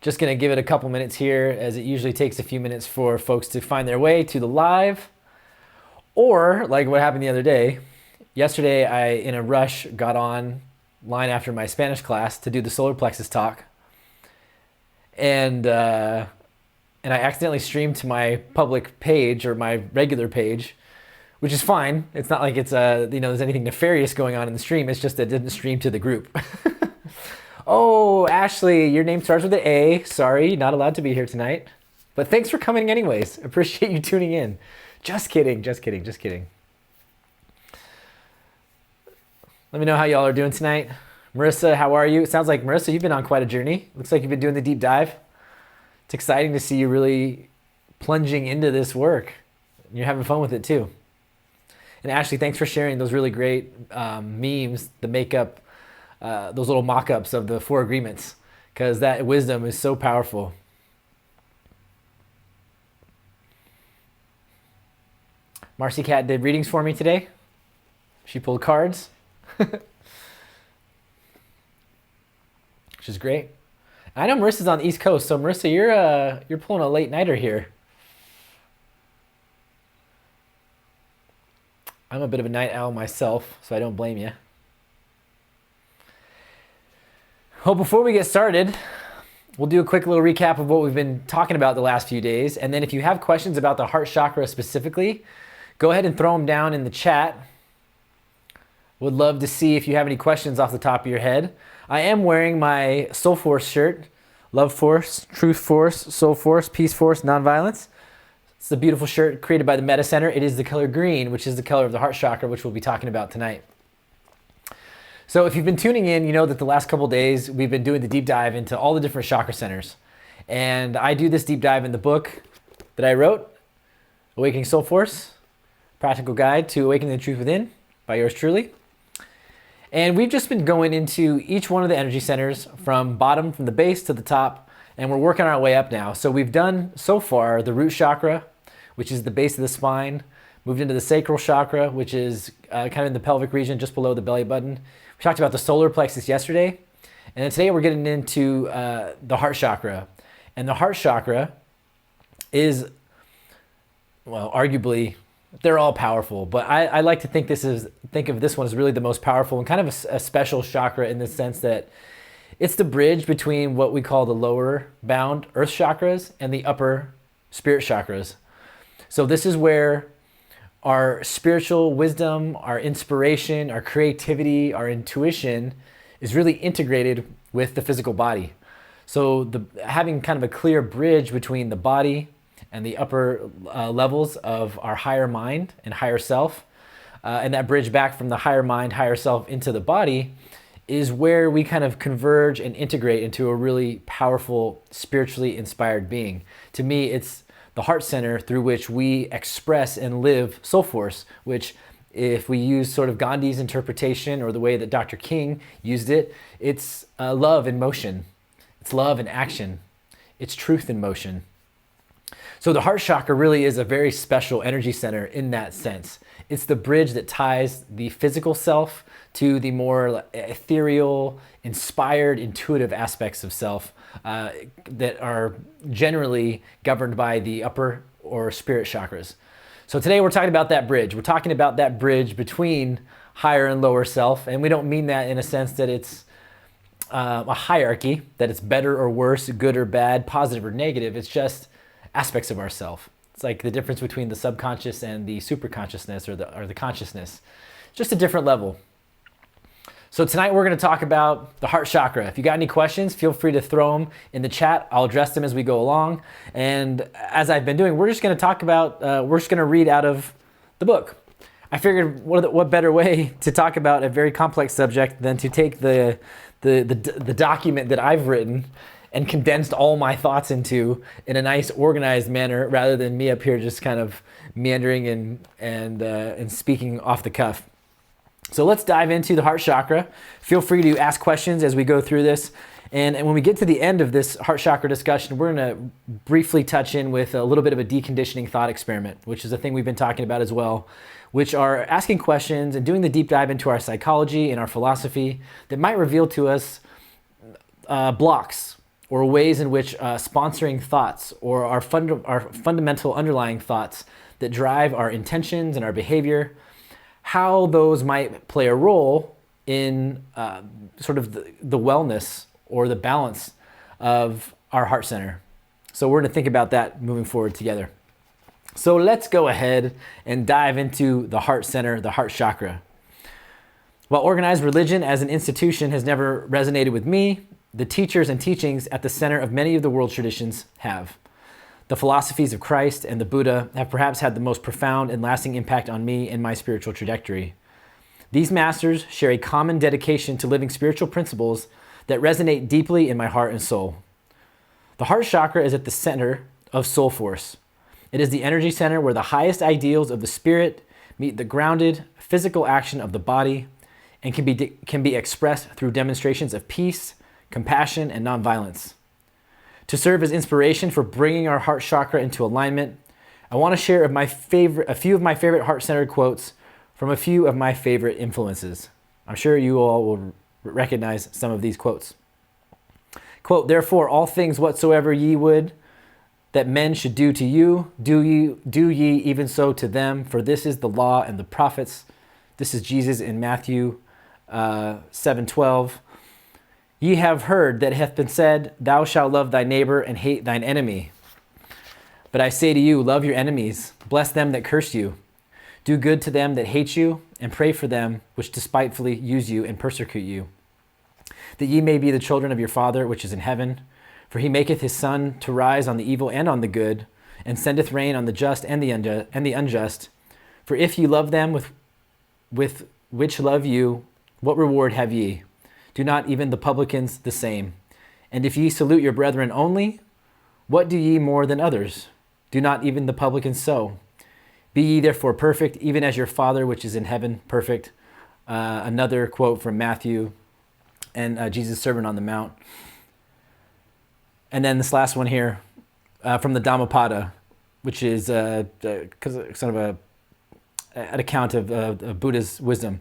Just going to give it a couple minutes here, as it usually takes a few minutes for folks to find their way to the live. Or, like what happened the other day, yesterday I, in a rush, got online after my Spanish class to do the solar plexus talk. And I accidentally streamed to my public page, or my regular page, which is fine. It's not like it's there's anything nefarious going on in the stream. It's just that it didn't stream to the group. Oh, Ashley, your name starts with an A. Sorry, not allowed to be here tonight. But thanks for coming anyways. Appreciate you tuning in. Just kidding, just kidding, just kidding. Let me know how y'all are doing tonight. Marissa, how are you? It sounds like, Marissa, you've been on quite a journey. Looks like you've been doing the deep dive. It's exciting to see you really plunging into this work. You're having fun with it too. And Ashley, thanks for sharing those really great memes, the makeup, those little mock-ups of the 4 agreements, because that wisdom is so powerful. Marcy Cat did readings for me today. She pulled cards, which is great. I know Marissa's on the East Coast, so Marissa, you're pulling a late nighter here. I'm a bit of a night owl myself, so I don't blame you. Well, before we get started, we'll do a quick little recap of what we've been talking about the last few days. And then if you have questions about the heart chakra specifically, go ahead and throw them down in the chat. Would love to see if you have any questions off the top of your head. I am wearing my Soul Force shirt. Love Force, Truth Force, Soul Force, Peace Force, Nonviolence. It's a beautiful shirt created by the Meta Center. It is the color green, which is the color of the heart chakra, which we'll be talking about tonight. So if you've been tuning in, you know that the last couple days we've been doing the deep dive into all the different chakra centers. And I do this deep dive in the book that I wrote, Awakening Soul Force, Practical Guide to Awakening the Truth Within, by yours truly. And we've just been going into each one of the energy centers from the base to the top, and we're working our way up now. So we've done so far the root chakra, which is the base of the spine, moved into the sacral chakra, which is kind of in the pelvic region just below the belly button. We talked about the solar plexus yesterday, and then today we're getting into the heart chakra. And the heart chakra is, well, arguably, they're all powerful, but I like to think of this one as really the most powerful and kind of a special chakra in the sense that it's the bridge between what we call the lower bound earth chakras and the upper spirit chakras. So this is where our spiritual wisdom, our inspiration, our creativity, our intuition is really integrated with the physical body. So having kind of a clear bridge between the body and the upper levels of our higher mind and higher self, and that bridge back from the higher mind, higher self into the body is where we kind of converge and integrate into a really powerful, spiritually inspired being. To me, it's the heart center through which we express and live Soul Force, which, if we use sort of Gandhi's interpretation or the way that Dr. King used it, it's love in motion. It's love in action. It's truth in motion. So the heart chakra really is a very special energy center in that sense. It's the bridge that ties the physical self to the more ethereal, inspired, intuitive aspects of self that are generally governed by the upper or spirit chakras. So today we're talking about that bridge. We're talking about that bridge between higher and lower self, and we don't mean that in a sense that it's a hierarchy, that it's better or worse, good or bad, positive or negative. It's just aspects of ourself. It's like the difference between the subconscious and the superconsciousness or the consciousness. Just a different level. So tonight we're going to talk about the heart chakra. If you got any questions, feel free to throw them in the chat. I'll address them as we go along. And as I've been doing, we're just going to talk about, we're just going to read out of the book. I figured what better way to talk about a very complex subject than to take the document that I've written and condensed all my thoughts into in a nice organized manner, rather than me up here just kind of meandering and speaking off the cuff. So let's dive into the heart chakra. Feel free to ask questions as we go through this. And when we get to the end of this heart chakra discussion, we're going to briefly touch in with a little bit of a deconditioning thought experiment, which is a thing we've been talking about as well, which are asking questions and doing the deep dive into our psychology and our philosophy that might reveal to us blocks or ways in which sponsoring thoughts or our fundamental underlying thoughts that drive our intentions and our behavior, how those might play a role in sort of the wellness or the balance of our heart center. So we're going to think about that moving forward together. So let's go ahead and dive into the heart center, the heart chakra. While organized religion as an institution has never resonated with me, the teachers and teachings at the center of many of the world traditions have. The philosophies of Christ and the Buddha have perhaps had the most profound and lasting impact on me and my spiritual trajectory. These masters share a common dedication to living spiritual principles that resonate deeply in my heart and soul. The heart chakra is at the center of soul force. It is the energy center where the highest ideals of the spirit meet the grounded physical action of the body and can be expressed through demonstrations of peace, compassion, and nonviolence. To serve as inspiration for bringing our heart chakra into alignment, I want to share a few of my favorite heart-centered quotes from a few of my favorite influences. I'm sure you all will recognize some of these quotes. Quote, "Therefore, all things whatsoever ye would that men should do to you, do ye even so to them, for this is the law and the prophets." This is Jesus in Matthew 7:12. "Ye have heard that it hath been said, Thou shalt love thy neighbor and hate thine enemy. But I say to you, love your enemies, bless them that curse you, do good to them that hate you, and pray for them which despitefully use you and persecute you, that ye may be the children of your Father which is in heaven. For he maketh his sun to rise on the evil and on the good, and sendeth rain on the just and the unjust. For if ye love them with which love you, what reward have ye? Do not even the publicans the same? And if ye salute your brethren only, what do ye more than others? Do not even the publicans so? Be ye therefore perfect, even as your Father which is in heaven perfect." Another quote from Matthew and Jesus' Sermon on the Mount. And then this last one here from the Dhammapada, which is sort of an account of Buddha's wisdom.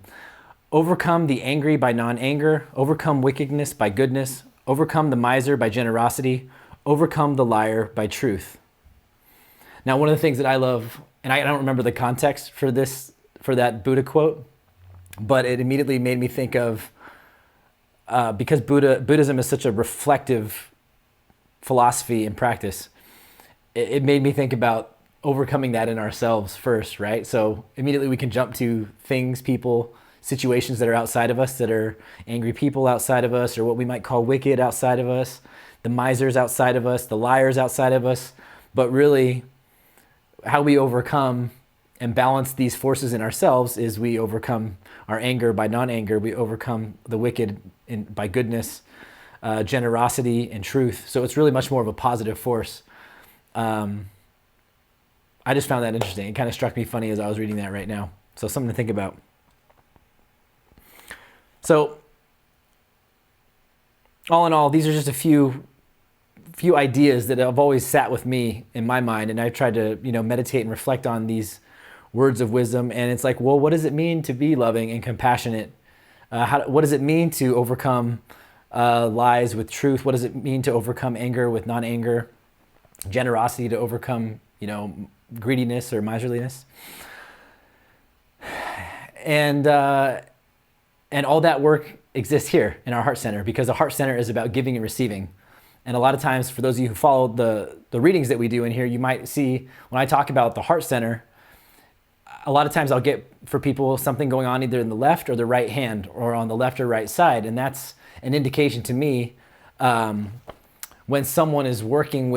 "Overcome the angry by non-anger, overcome wickedness by goodness, overcome the miser by generosity, overcome the liar by truth." Now, one of the things that I love, and I don't remember the context for that Buddha quote, but it immediately made me think of, because Buddhism is such a reflective philosophy and practice, it made me think about overcoming that in ourselves first, right? So immediately we can jump to things, people, situations that are outside of us, that are angry people outside of us, or what we might call wicked outside of us, the misers outside of us, the liars outside of us. But really, how we overcome and balance these forces in ourselves is we overcome our anger by non-anger, we overcome the wicked by goodness, generosity, and truth. So it's really much more of a positive force. I just found that interesting. It kind of struck me funny as I was reading that right now. So something to think about. So all in all, these are just a few ideas that have always sat with me in my mind, and I've tried to meditate and reflect on these words of wisdom. And it's like, well, what does it mean to be loving and compassionate? What does it mean to overcome lies with truth? What does it mean to overcome anger with non-anger? Generosity to overcome, greediness or miserliness. And all that work exists here in our heart center, because the heart center is about giving and receiving. And a lot of times, for those of you who follow the readings that we do in here, you might see when I talk about the heart center, a lot of times I'll get for people something going on either in the left or the right hand, or on the left or right side. And that's an indication to me when someone is working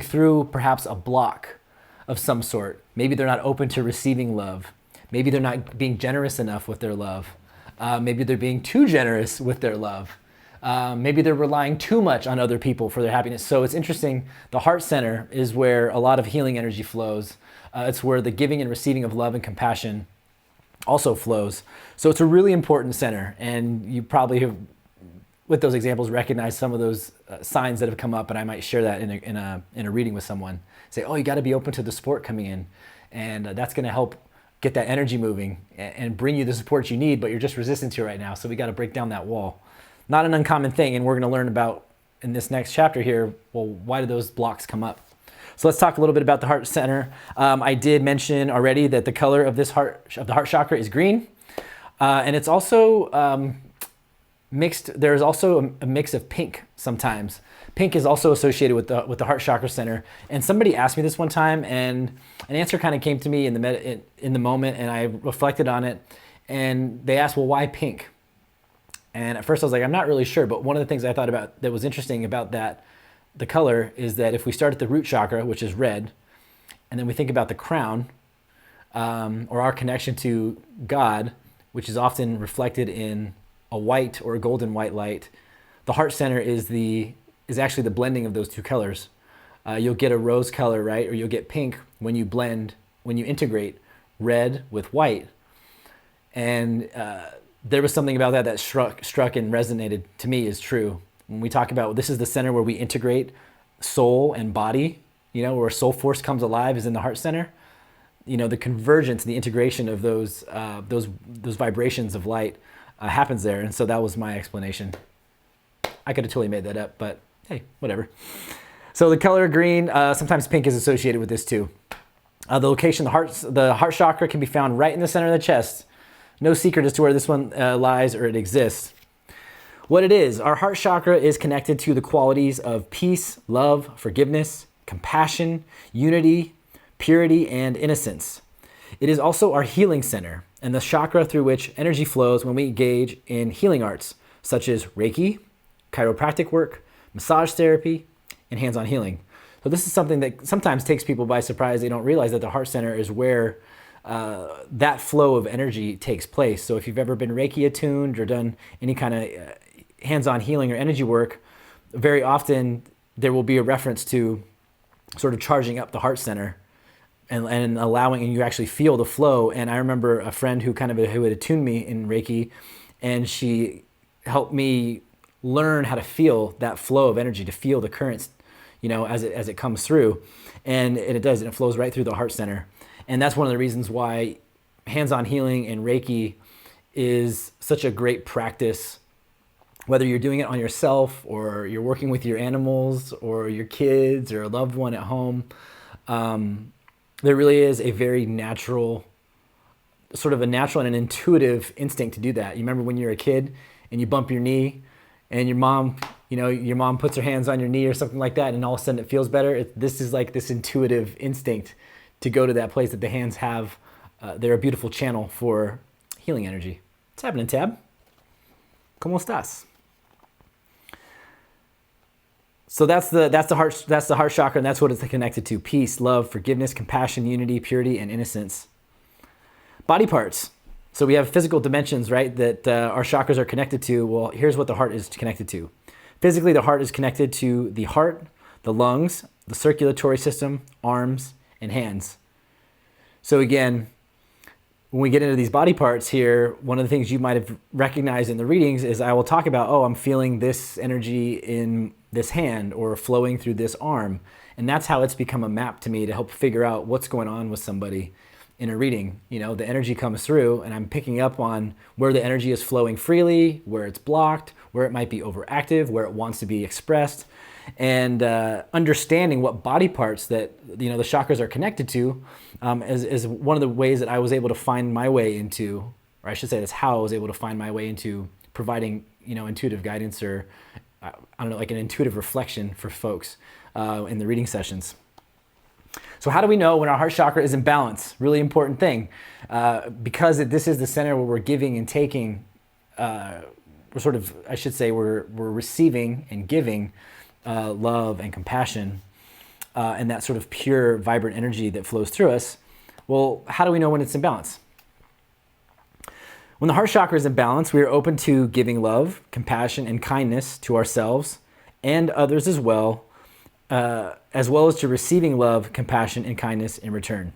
through perhaps a block of some sort. Maybe they're not open to receiving love. Maybe they're not being generous enough with their love. Maybe they're being too generous with their love. Maybe they're relying too much on other people for their happiness. So it's interesting. The heart center is where a lot of healing energy flows. It's where the giving and receiving of love and compassion also flows. So it's a really important center. And you probably have, with those examples, recognize some of those signs that have come up. And I might share that in a reading with someone. Say, oh, you got to be open to the support coming in. And that's going to help get that energy moving and bring you the support you need, but you're just resistant to it right now. So we got to break down that wall. Not an uncommon thing, and we're going to learn about in this next chapter here, well, why do those blocks come up? So let's talk a little bit about the heart center. I did mention already that the color of the heart chakra is green, and it's also mixed. There's also a mix of pink sometimes. Pink is also associated with the heart chakra center. And somebody asked me this one time, and an answer kind of came to me in the moment, and I reflected on it. And they asked, well, why pink? And at first I was like, I'm not really sure. But one of the things I thought about that was interesting about that, the color, is that if we start at the root chakra, which is red, and then we think about the crown, or our connection to God, which is often reflected in a white or a golden white light, the heart center is actually the blending of those two colors. You'll get a rose color, right? Or you'll get pink when you integrate red with white. And there was something about that struck and resonated to me as true. When we talk about, this is the center where we integrate soul and body, where soul force comes alive is in the heart center. The convergence, the integration of those vibrations of light happens there. And so that was my explanation. I could have totally made that up, but hey, whatever. So the color green, sometimes pink is associated with this too. The location, the heart chakra can be found right in the center of the chest. No secret as to where this one lies or it exists. What it is, our heart chakra is connected to the qualities of peace, love, forgiveness, compassion, unity, purity, and innocence. It is also our healing center and the chakra through which energy flows when we engage in healing arts, such as Reiki, chiropractic work, massage therapy, and hands-on healing. So this is something that sometimes takes people by surprise. They don't realize that the heart center is where that flow of energy takes place. So if you've ever been Reiki attuned or done any kind of hands-on healing or energy work, very often there will be a reference to sort of charging up the heart center and allowing, and you actually feel the flow. And I remember a friend who had attuned me in Reiki, and she helped me learn how to feel that flow of energy, to feel the currents, as it comes through. And it does, and it flows right through the heart center. And that's one of the reasons why hands-on healing and Reiki is such a great practice, whether you're doing it on yourself or you're working with your animals or your kids or a loved one at home. There really is a very natural and an intuitive instinct to do that. You remember when you're a kid and you bump your knee and your mom puts her hands on your knee or something like that, and all of a sudden it feels better. This is like this intuitive instinct to go to that place that the hands have. They're a beautiful channel for healing energy. What's happening, Tab? ¿Cómo estás? So that's the heart chakra, and that's what it's connected to: peace, love, forgiveness, compassion, unity, purity, and innocence. Body parts. So we have physical dimensions, right, that our chakras are connected to. Well, here's what the heart is connected to. Physically, the heart is connected to the heart, the lungs, the circulatory system, arms, and hands. So again, when we get into these body parts here, one of the things you might have recognized in the readings is I will talk about, I'm feeling this energy in this hand or flowing through this arm. And that's how it's become a map to me to help figure out what's going on with somebody in a reading. The energy comes through and I'm picking up on where the energy is flowing freely, where it's blocked, where it might be overactive, where it wants to be expressed. And understanding what body parts that the chakras are connected to is one of the ways that I was able to find my way into, or I should say that's how I was able to find my way into providing intuitive guidance, or I don't know, like an intuitive reflection for folks in the reading sessions. So how do we know when our heart chakra is in balance? Really important thing, because this is the center where we're giving and taking. We're receiving and giving love and compassion, and that sort of pure, vibrant energy that flows through us. Well, how do we know when it's in balance? When the heart chakra is in balance, we are open to giving love, compassion, and kindness to ourselves and others as well as to receiving love, compassion, and kindness in return.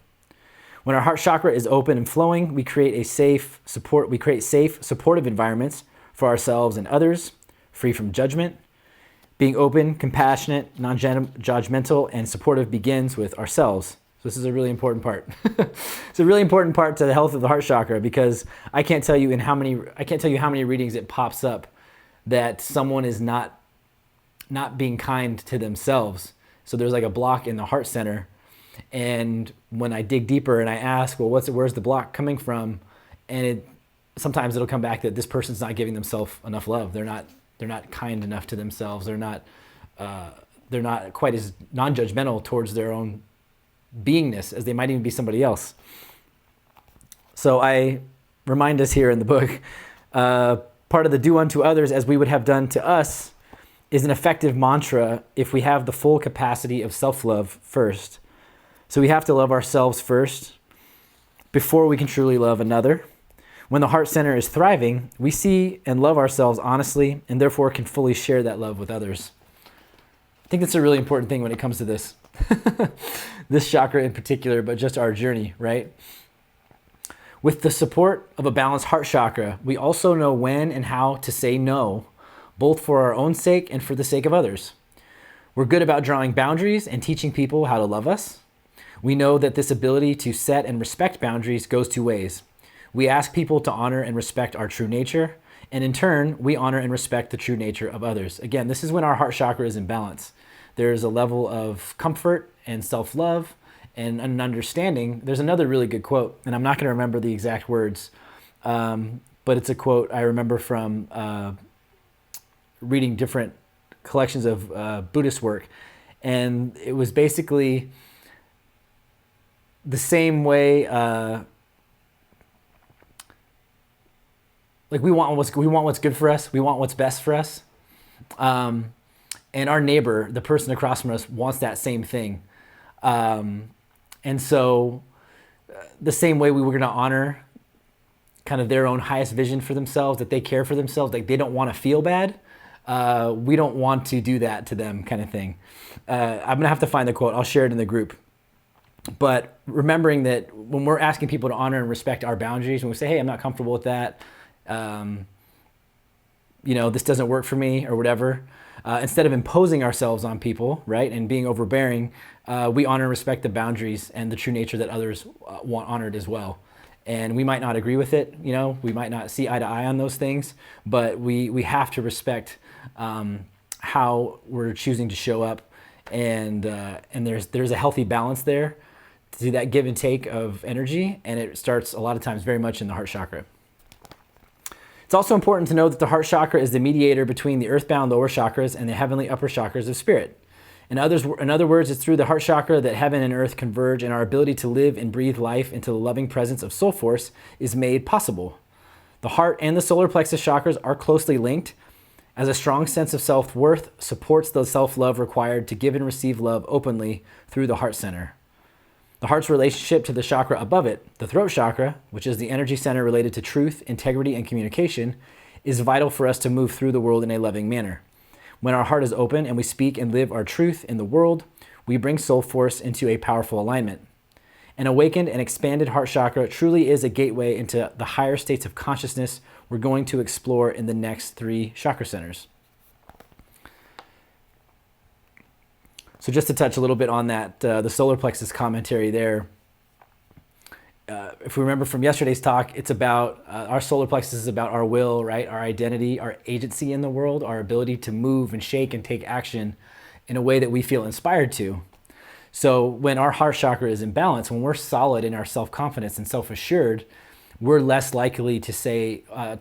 When our heart chakra is open and flowing, we create safe, supportive environments for ourselves and others, free from judgment. Being open, compassionate, non-judgmental, and supportive begins with ourselves. So this is a really important part. It's a really important part to the health of the heart chakra, because I can't tell you how many readings it pops up that someone is not not being kind to themselves. So there's like a block in the heart center. And when I dig deeper and I ask, well, where's the block coming from? And sometimes it'll come back that this person's not giving themselves enough love. They're not kind enough to themselves. They're not quite as non-judgmental towards their own beingness as they might even be somebody else. So I remind us here in the book, part of the do unto others as we would have done to us is an effective mantra if we have the full capacity of self-love first. So we have to love ourselves first before we can truly love another. When the heart center is thriving, we see and love ourselves honestly and therefore can fully share that love with others. I think that's a really important thing when it comes to this. This chakra in particular, but just our journey, right? With the support of a balanced heart chakra, we also know when and how to say no, both for our own sake and for the sake of others. We're good about drawing boundaries and teaching people how to love us. We know that this ability to set and respect boundaries goes two ways. We ask people to honor and respect our true nature, and in turn, we honor and respect the true nature of others. Again, this is when our heart chakra is in balance. There's a level of comfort and self-love and an understanding. There's another really good quote, and I'm not going to remember the exact words, but it's a quote I remember from reading different collections of Buddhist work, and it was basically the same way. Like we want what's good for us. We want what's best for us, and our neighbor, the person across from us, wants that same thing. And so, the same way we were going to honor kind of their own highest vision for themselves, that they care for themselves, like they don't want to feel bad. We don't want to do that to them, kind of thing. I'm going to have to find the quote. I'll share it in the group. But remembering that when we're asking people to honor and respect our boundaries, when we say, hey, I'm not comfortable with that, this doesn't work for me or whatever, instead of imposing ourselves on people, right, and being overbearing, we honor and respect the boundaries and the true nature that others want honored as well. And we might not agree with it, we might not see eye to eye on those things, but we have to respect how we're choosing to show up, and there's a healthy balance there to that give and take of energy, and it starts a lot of times very much in the heart chakra. It's also important to know that the heart chakra is the mediator between the earthbound lower chakras and the heavenly upper chakras of spirit. In other words, it's through the heart chakra that heaven and earth converge, and our ability to live and breathe life into the loving presence of soul force is made possible. The heart and the solar plexus chakras are closely linked, as a strong sense of self-worth supports the self-love required to give and receive love openly through the heart center. The heart's relationship to the chakra above it, the throat chakra, which is the energy center related to truth, integrity, and communication, is vital for us to move through the world in a loving manner. When our heart is open and we speak and live our truth in the world, we bring soul force into a powerful alignment. An awakened and expanded heart chakra truly is a gateway into the higher states of consciousness we're going to explore in the next 3 chakra centers. So just to touch a little bit on that, the solar plexus commentary there, if we remember from yesterday's talk, it's about, our solar plexus is about our will, right? Our identity, our agency in the world, our ability to move and shake and take action in a way that we feel inspired to. So when our heart chakra is in balance, when we're solid in our self-confidence and self-assured, we're less likely to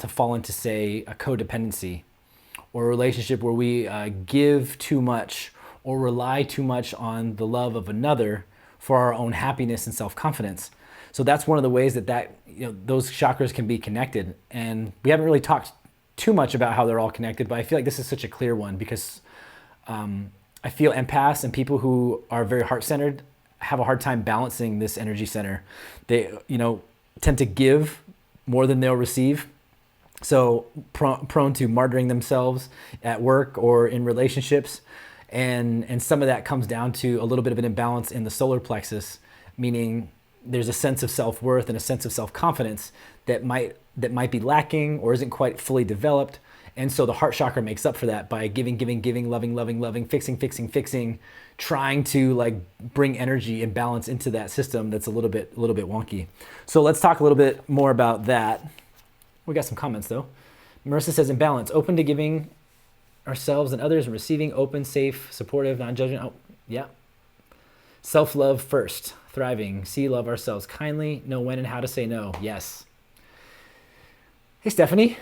fall into, say, a codependency or a relationship where we give too much or rely too much on the love of another for our own happiness and self-confidence. So that's one of the ways that those chakras can be connected. And we haven't really talked too much about how they're all connected, but I feel like this is such a clear one because I feel empaths and people who are very heart-centered have a hard time balancing this energy center. They, tend to give more than they'll receive. So prone to martyring themselves at work or in relationships. And some of that comes down to a little bit of an imbalance in the solar plexus, meaning there's a sense of self-worth and a sense of self-confidence that might be lacking or isn't quite fully developed. And so the heart chakra makes up for that by giving, loving, fixing, trying to bring energy and balance into that system that's a little bit wonky. So let's talk a little bit more about that. We got some comments though. Marissa says, in balance, open to giving ourselves and others, and receiving, open, safe, supportive, non-judgment. Oh, yeah. Self-love first, thriving. C, love ourselves kindly, know when and how to say no. Yes. Hey, Stephanie.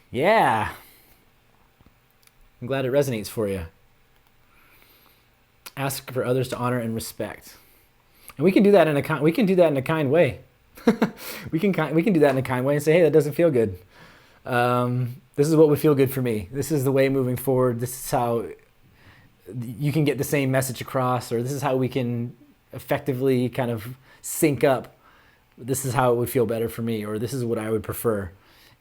Yeah. I'm glad it resonates for you. Ask for others to honor and respect. And we can do that in a kind way. we can do that in a kind way and say, hey, that doesn't feel good. This is what would feel good for me. This is the way moving forward. This is how you can get the same message across, or this is how we can effectively kind of sync up. This is how it would feel better for me, or this is what I would prefer.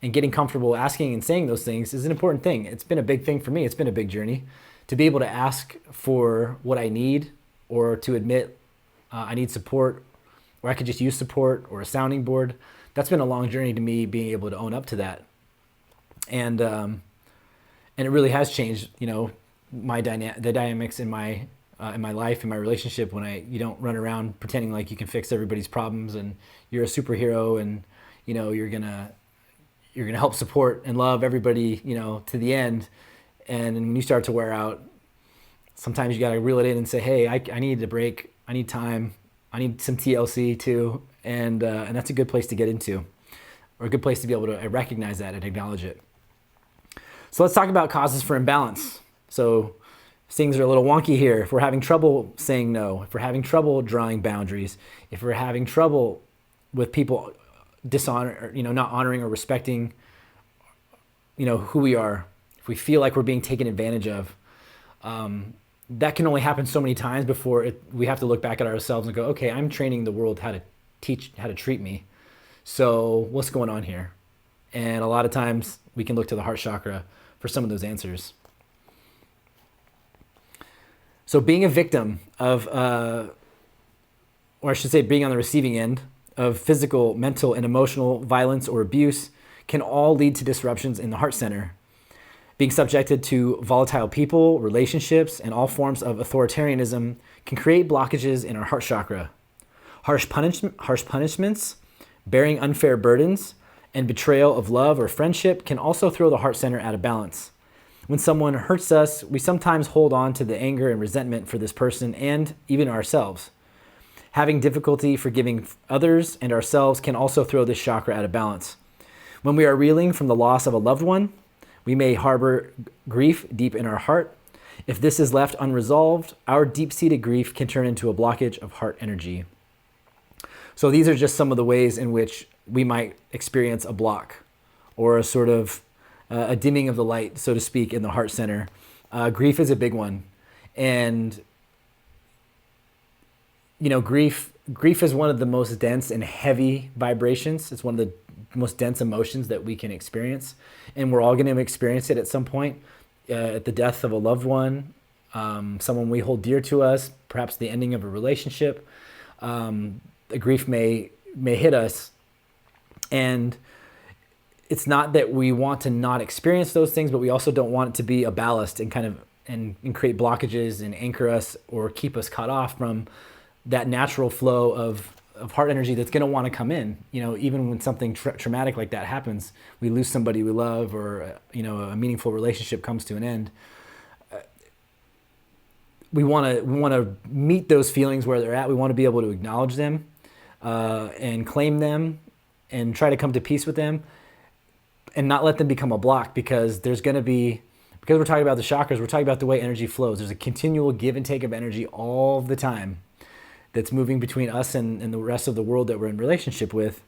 And getting comfortable asking and saying those things is an important thing. It's been a big thing for me. It's been a big journey to be able to ask for what I need, or to admit I need support, or I could just use support or a sounding board. That's been a long journey to me, being able to own up to that. And it really has changed, the dynamics in my life, in my relationship, when you don't run around pretending like you can fix everybody's problems and you're a superhero, and you're gonna help support and love everybody to the end. And when you start to wear out, sometimes you gotta reel it in and say, hey, I need a break, I need time, I need some TLC too, and that's a good place to get into, or a good place to be able to recognize that and acknowledge it. So let's talk about causes for imbalance. So things are a little wonky here. If we're having trouble saying no, if we're having trouble drawing boundaries, if we're having trouble with people not honoring or respecting, who we are, if we feel like we're being taken advantage of, that can only happen so many times before we have to look back at ourselves and go, okay, I'm training the world how to treat me. So what's going on here? And a lot of times we can look to the heart chakra for some of those answers. So being a victim of, or I should say being on the receiving end of physical, mental, and emotional violence or abuse can all lead to disruptions in the heart center. Being subjected to volatile people, relationships, and all forms of authoritarianism can create blockages in our heart chakra. Harsh punishments, bearing unfair burdens, and betrayal of love or friendship can also throw the heart center out of balance. When someone hurts us, we sometimes hold on to the anger and resentment for this person and even ourselves. Having difficulty forgiving others and ourselves can also throw this chakra out of balance. When we are reeling from the loss of a loved one, we may harbor grief deep in our heart. If this is left unresolved, our deep-seated grief can turn into a blockage of heart energy. So these are just some of the ways in which we might experience a block, or a sort of a dimming of the light, so to speak, in the heart center. Grief is a big one. And, grief is one of the most dense and heavy vibrations. It's one of the most dense emotions that we can experience. And we're all going to experience it at some point, at the death of a loved one, someone we hold dear to us, perhaps the ending of a relationship. The grief may hit us. And it's not that we want to not experience those things, but we also don't want it to be a ballast and and create blockages and anchor us or keep us cut off from that natural flow of heart energy that's going to want to come in. Even when something traumatic like that happens, we lose somebody we love, or a meaningful relationship comes to an end. We want to meet those feelings where they're at. We want to be able to acknowledge them and claim them and try to come to peace with them, and not let them become a block, because we're talking about the chakras, we're talking about the way energy flows. There's a continual give and take of energy all the time that's moving between us and the rest of the world that we're in relationship with.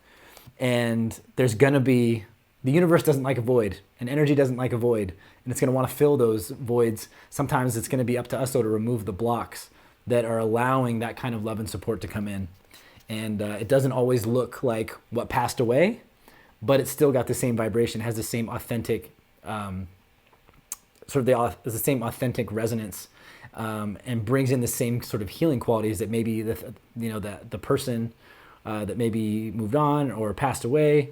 And the universe doesn't like a void, and energy doesn't like a void, and it's going to want to fill those voids. Sometimes it's going to be up to us, though, to remove the blocks that are allowing that kind of love and support to come in. And it doesn't always look like what passed away, but it's still got the same vibration, has the same authentic, the same authentic resonance, and brings in the same sort of healing qualities that maybe the person that maybe moved on or passed away.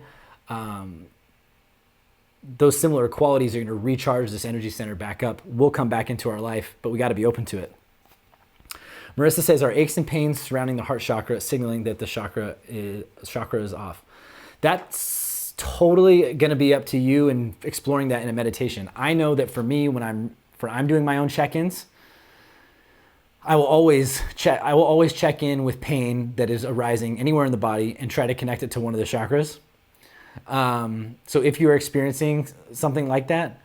Those similar qualities are going to recharge this energy center back up. We'll come back into our life, but we got to be open to it. Marissa says, our aches and pains surrounding the heart chakra signaling that the chakra is off. That's totally going to be up to you and exploring that in a meditation. I know that for me, when I'm doing my own check-ins, I will always check in with pain that is arising anywhere in the body and try to connect it to one of the chakras. So if you are experiencing something like that,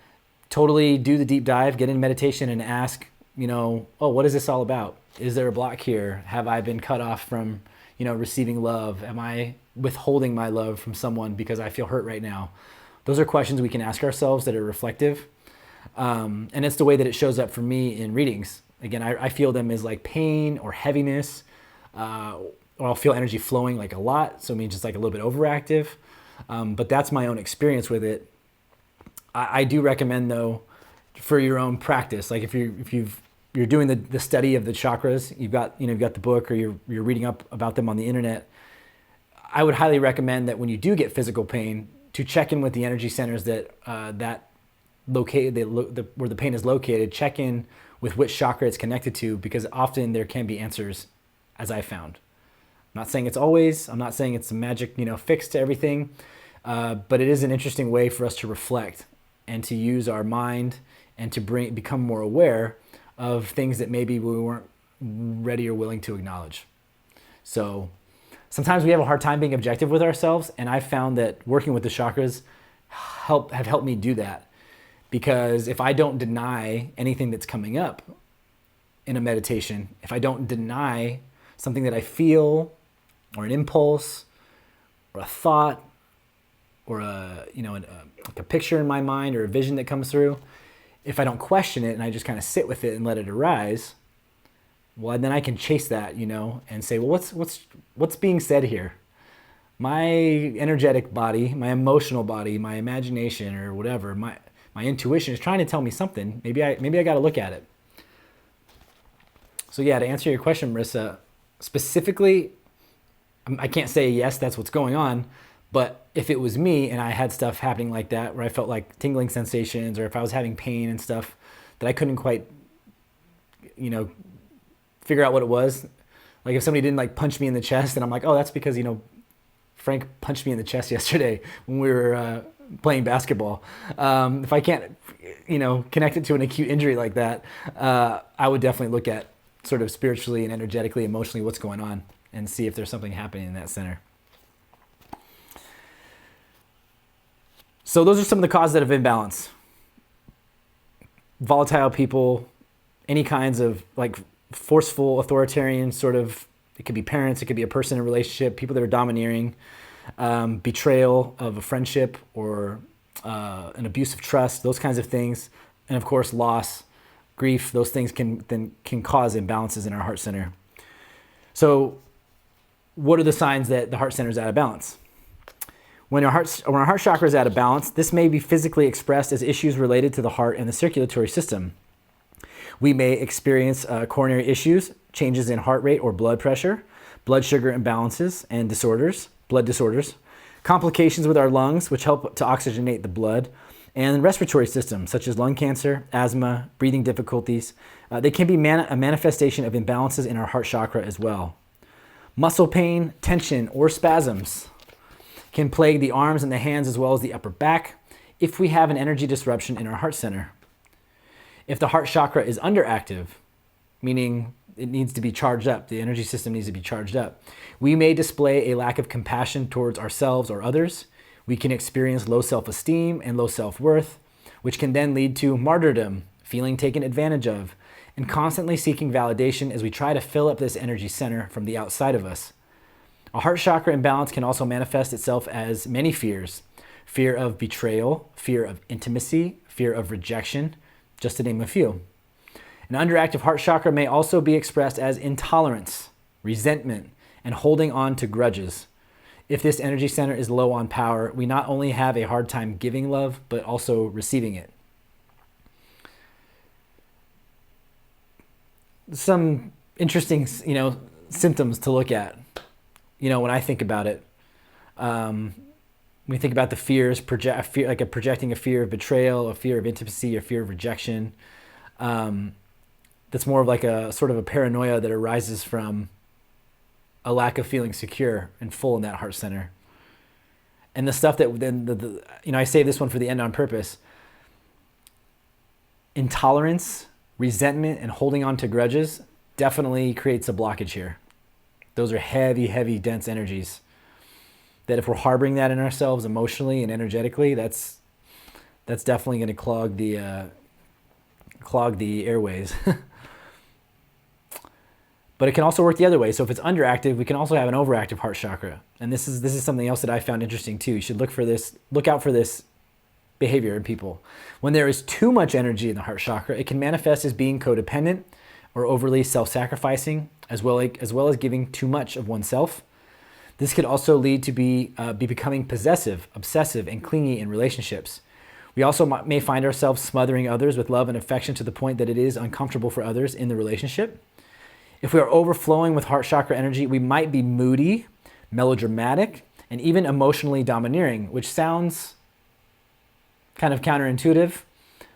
totally do the deep dive, get in meditation and ask, oh, what is this all about? Is there a block here? Have I been cut off from, receiving love? Am I withholding my love from someone because I feel hurt right now? Those are questions we can ask ourselves that are reflective. And it's the way that it shows up for me in readings. Again, I feel them as like pain or heaviness, or I'll feel energy flowing like a lot. So it means just like a little bit overactive. But that's my own experience with it. I do recommend though, for your own practice, like if you're doing the study of the chakras, you've got the book or you're reading up about them on the internet, I would highly recommend that when you do get physical pain, to check in with the energy centers that where the pain is located. Check in with which chakra it's connected to, because often there can be answers, as I found. I'm not saying it's always. I'm not saying it's a magic fix to everything, but it is an interesting way for us to reflect and to use our mind and to become more aware of things that maybe we weren't ready or willing to acknowledge. So sometimes we have a hard time being objective with ourselves, and I've found that working with the chakras have helped me do that. Because if I don't deny anything that's coming up in a meditation, if I don't deny something that I feel or an impulse or a thought or a picture in my mind or a vision that comes through, if I don't question it and I just kind of sit with it and let it arise, well, then I can chase that, and say, well, what's being said here? My energetic body, my emotional body, my imagination or whatever, my intuition is trying to tell me something. Maybe I got to look at it. So yeah, to answer your question, Marissa, specifically, I can't say yes, that's what's going on. But if it was me and I had stuff happening like that, where I felt like tingling sensations, or if I was having pain and stuff that I couldn't quite, figure out what it was. Like if somebody didn't punch me in the chest, and I'm like, oh, that's because, Frank punched me in the chest yesterday when we were playing basketball. If I can't, connect it to an acute injury like that, I would definitely look at sort of spiritually and energetically, emotionally, what's going on, and see if there's something happening in that center. So those are some of the causes of imbalance. Volatile people, any kinds of forceful, authoritarian sort of, it could be parents, it could be a person in a relationship, people that are domineering, betrayal of a friendship or an abuse of trust, those kinds of things. And of course, loss, grief, those things can cause imbalances in our heart center. So what are the signs that the heart center is out of balance? When our heart chakra is out of balance, this may be physically expressed as issues related to the heart and the circulatory system. We may experience coronary issues, changes in heart rate or blood pressure, blood sugar imbalances and blood disorders, complications with our lungs, which help to oxygenate the blood, and respiratory system, such as lung cancer, asthma, breathing difficulties. They can be a manifestation of imbalances in our heart chakra as well. Muscle pain, tension, or spasms can plague the arms and the hands as well as the upper back if we have an energy disruption in our heart center. If the heart chakra is underactive, meaning it needs to be charged up, the energy system needs to be charged up, we may display a lack of compassion towards ourselves or others. We can experience low self-esteem and low self-worth, which can then lead to martyrdom, feeling taken advantage of, and constantly seeking validation as we try to fill up this energy center from the outside of us. A heart chakra imbalance can also manifest itself as many fears: fear of betrayal, fear of intimacy, fear of rejection, just to name a few. An underactive heart chakra may also be expressed as intolerance, resentment, and holding on to grudges. If this energy center is low on power, we not only have a hard time giving love, but also receiving it. Some interesting, symptoms to look at. When I think about it, when we think about the fears, projecting a fear of betrayal, a fear of intimacy, a fear of rejection. That's more of like a sort of a paranoia that arises from a lack of feeling secure and full in that heart center. And the stuff that then, I save this one for the end on purpose. Intolerance, resentment, and holding on to grudges definitely creates a blockage here. Those are heavy, heavy, dense energies that if we're harboring that in ourselves emotionally and energetically, that's definitely going to clog the airways. But it can also work the other way. So if it's underactive, we can also have an overactive heart chakra. And this is something else that I found interesting too. You should look out for this behavior in people. When there is too much energy in the heart chakra, it can manifest as being codependent or overly self-sacrificing, as well as giving too much of oneself. This could also lead to be becoming possessive, obsessive, and clingy in relationships. We also may find ourselves smothering others with love and affection to the point that it is uncomfortable for others in the relationship. If we are overflowing with heart chakra energy, we might be moody, melodramatic, and even emotionally domineering, which sounds kind of counterintuitive,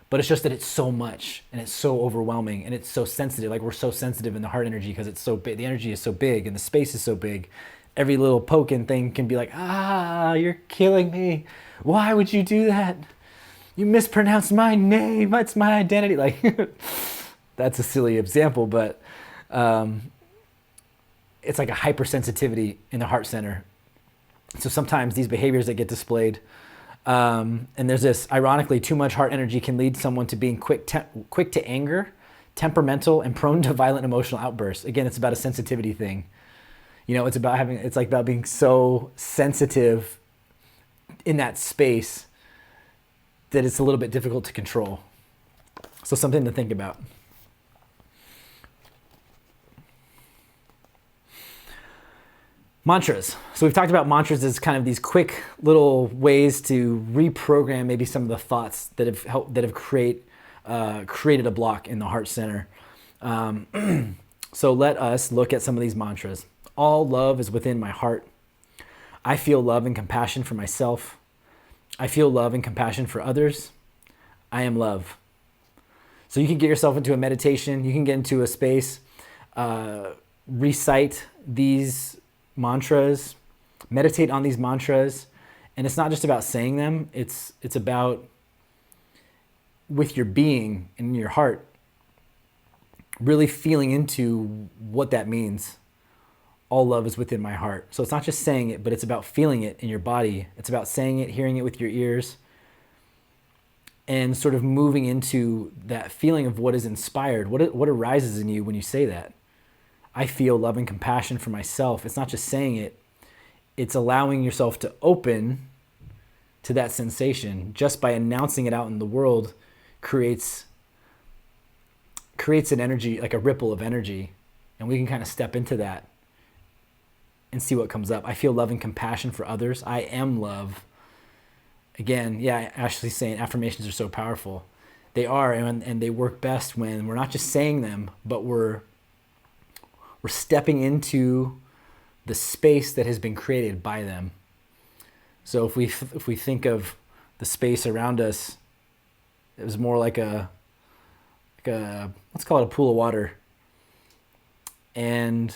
but it's just that it's so much and it's so overwhelming and it's so sensitive. Like we're so sensitive in the heart energy because it's so big. The energy is so big and the space is so big. Every little poking thing can be like, you're killing me. Why would you do that? You mispronounced my name. That's my identity. Like that's a silly example, but it's like a hypersensitivity in the heart center. So sometimes these behaviors that get displayed, and there's this, ironically, too much heart energy can lead someone to being quick to anger, temperamental, and prone to violent emotional outbursts. Again, it's about a sensitivity thing. It's about being so sensitive in that space that it's a little bit difficult to control. So something to think about. Mantras. So we've talked about mantras as kind of these quick little ways to reprogram maybe some of the thoughts that have created a block in the heart center. So let us look at some of these mantras. All love is within my heart. I feel love and compassion for myself. I feel love and compassion for others. I am love. So you can get yourself into a meditation. You can get into a space, recite these mantras, meditate on these mantras. And it's not just about saying them. It's about, with your being and your heart, really feeling into what that means. All love is within my heart. So it's not just saying it, but it's about feeling it in your body. It's about saying it, hearing it with your ears, and sort of moving into that feeling of what is inspired. What arises in you when you say that? I feel love and compassion for myself. It's not just saying it. It's allowing yourself to open to that sensation. Just by announcing it out in the world creates an energy, like a ripple of energy. And we can kind of step into that and see what comes up. I feel love and compassion for others. I am love. Again, yeah, Ashley's saying affirmations are so powerful. They are, and they work best when we're not just saying them, but we're stepping into the space that has been created by them. So if we think of the space around us, it was more like a let's call it a pool of water. And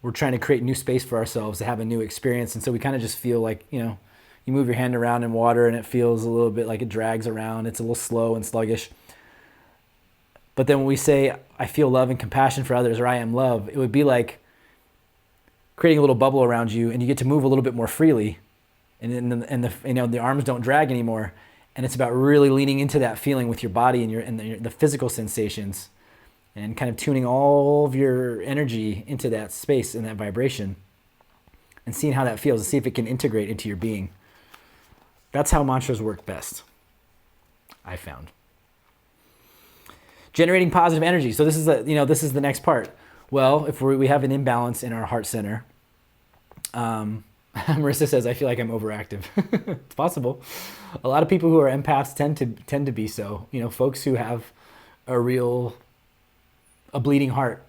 we're trying to create new space for ourselves to have a new experience. And so we kind of just feel like, you move your hand around in water and it feels a little bit like it drags around. It's a little slow and sluggish. But then when we say, I feel love and compassion for others, or I am love, it would be like creating a little bubble around you, and you get to move a little bit more freely. And the arms don't drag anymore. And it's about really leaning into that feeling with your body and the physical sensations, and kind of tuning all of your energy into that space and that vibration, and seeing how that feels, and see if it can integrate into your being. That's how mantras work best, I found. Generating positive energy. So this is the next part. Well, if we have an imbalance in our heart center, Marissa says, I feel like I'm overactive. It's possible. A lot of people who are empaths tend to be so. Folks who have a bleeding heart.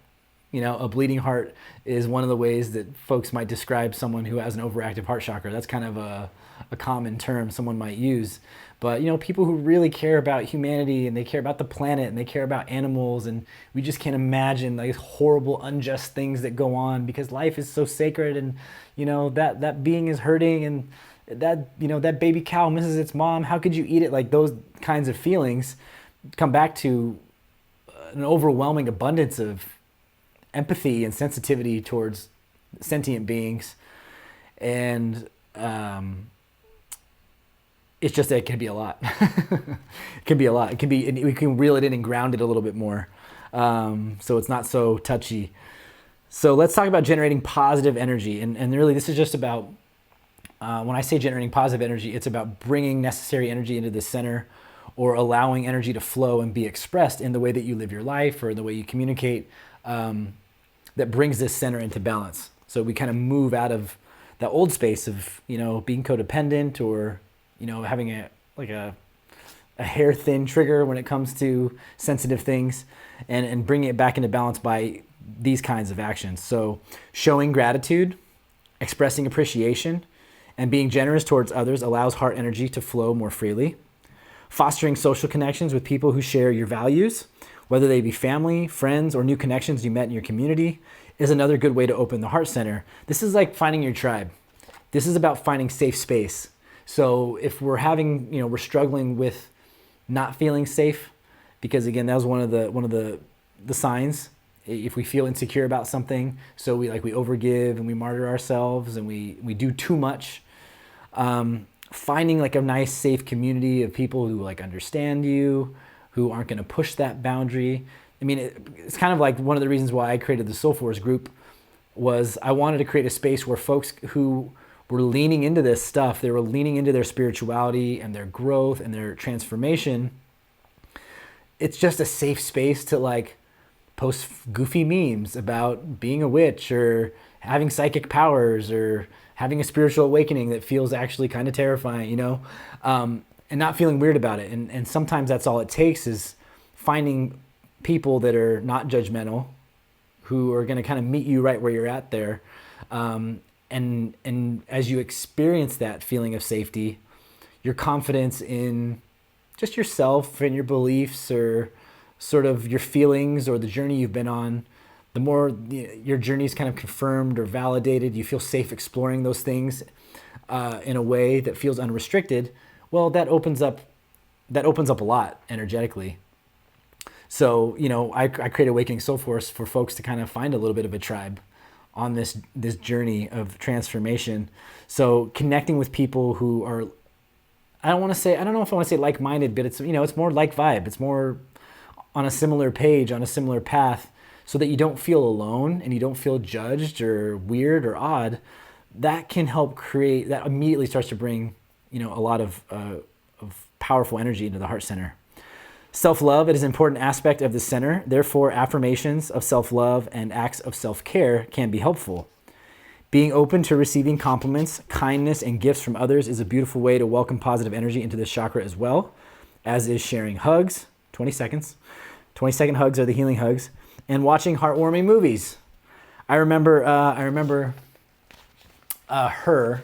A bleeding heart is one of the ways that folks might describe someone who has an overactive heart chakra. That's kind of a common term someone might use. But, people who really care about humanity, and they care about the planet, and they care about animals, and we just can't imagine these horrible, unjust things that go on because life is so sacred, and, that being is hurting, that, that baby cow misses its mom. How could you eat it? Like those kinds of feelings come back to an overwhelming abundance of empathy and sensitivity towards sentient beings. And it's just that it can be a lot. It can be a lot. It can be, we can reel it in and ground it a little bit more. So it's not so touchy. So let's talk about generating positive energy. And really this is just about, when I say generating positive energy, it's about bringing necessary energy into the center, or allowing energy to flow and be expressed in the way that you live your life or the way you communicate, that brings this center into balance. So we kind of move out of that old space of, being codependent, or, having a hair thin trigger when it comes to sensitive things, and bringing it back into balance by these kinds of actions. So showing gratitude, expressing appreciation, and being generous towards others allows heart energy to flow more freely. Fostering social connections with people who share your values, whether they be family, friends, or new connections you met in your community, is another good way to open the heart center. This is like finding your tribe. This is about finding safe space. So if we're we're struggling with not feeling safe, because again, that was one of the signs. If we feel insecure about something, so we overgive and we martyr ourselves and we do too much. Finding like a nice, safe community of people who understand you, who aren't going to push that boundary. I mean, it's kind of like one of the reasons why I created the Soul Force group was I wanted to create a space where folks who were leaning into this stuff, they were leaning into their spirituality and their growth and their transformation. It's just a safe space to post goofy memes about being a witch or having psychic powers or having a spiritual awakening that feels actually kind of terrifying, and not feeling weird about it. And sometimes that's all it takes, is finding people that are not judgmental, who are going to kind of meet you right where you're at there. And as you experience that feeling of safety, your confidence in just yourself and your beliefs, or sort of your feelings or the journey you've been on, the more your journey is kind of confirmed or validated, you feel safe exploring those things in a way that feels unrestricted. Well, that opens up a lot energetically. So, I create Awakening Soul Force for folks to kind of find a little bit of a tribe on this journey of transformation. So connecting with people who are, I don't know if I want to say like-minded, but it's more like vibe. It's more on a similar page, on a similar path, so that you don't feel alone and you don't feel judged or weird or odd. That can help create, that immediately starts to bring, a lot of powerful energy into the heart center. Self-love is an important aspect of the center. Therefore, affirmations of self-love and acts of self-care can be helpful. Being open to receiving compliments, kindness, and gifts from others is a beautiful way to welcome positive energy into this chakra as well, as is sharing hugs, 20 seconds. 20-second hugs are the healing hugs, and watching heartwarming movies. I remember Her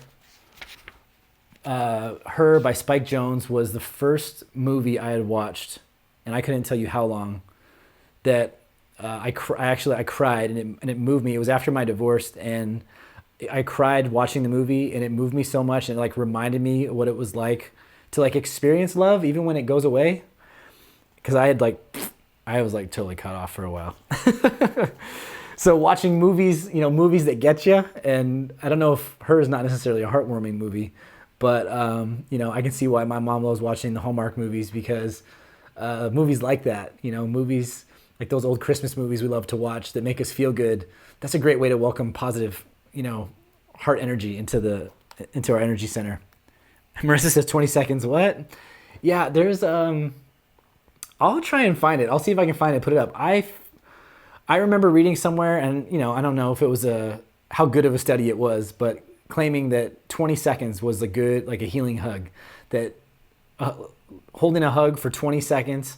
by Spike Jonze was the first movie I had watched, and I couldn't tell you how long, that I cried, and it moved me. It was after my divorce, and I cried watching the movie, and it moved me so much, and it reminded me what it was like to experience love even when it goes away. Because I was totally cut off for a while. So watching movies, movies that get you, and I don't know if Her is not necessarily a heartwarming movie, but I can see why my mom loves watching the Hallmark movies, because movies like that, movies like those old Christmas movies we love to watch that make us feel good. That's a great way to welcome positive, heart energy into our energy center. Marissa says 20 seconds. What? Yeah, there's I'll try and find it. I'll see if I can find it, put it up. I remember reading somewhere, and I don't know if it was how good of a study it was, but claiming that 20 seconds was a good, a healing hug. That holding a hug for 20 seconds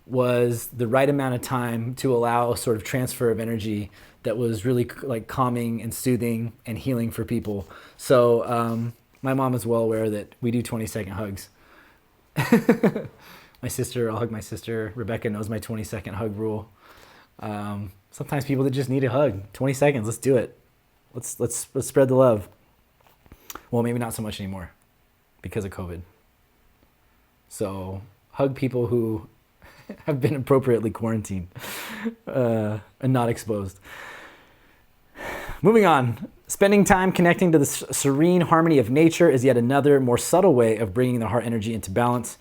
was the right amount of time to allow a sort of transfer of energy that was really calming and soothing and healing for people. So my mom is well aware that we do 20-second hugs. I'll hug my sister. Rebecca knows my 20-second hug rule. Sometimes people that just need a hug. 20 seconds, let's do it. Let's spread the love. Well, maybe not so much anymore. because of COVID. So hug people who have been appropriately quarantined and not exposed. Moving on. Spending time connecting to the serene harmony of nature is yet another more subtle way of bringing the heart energy into balance.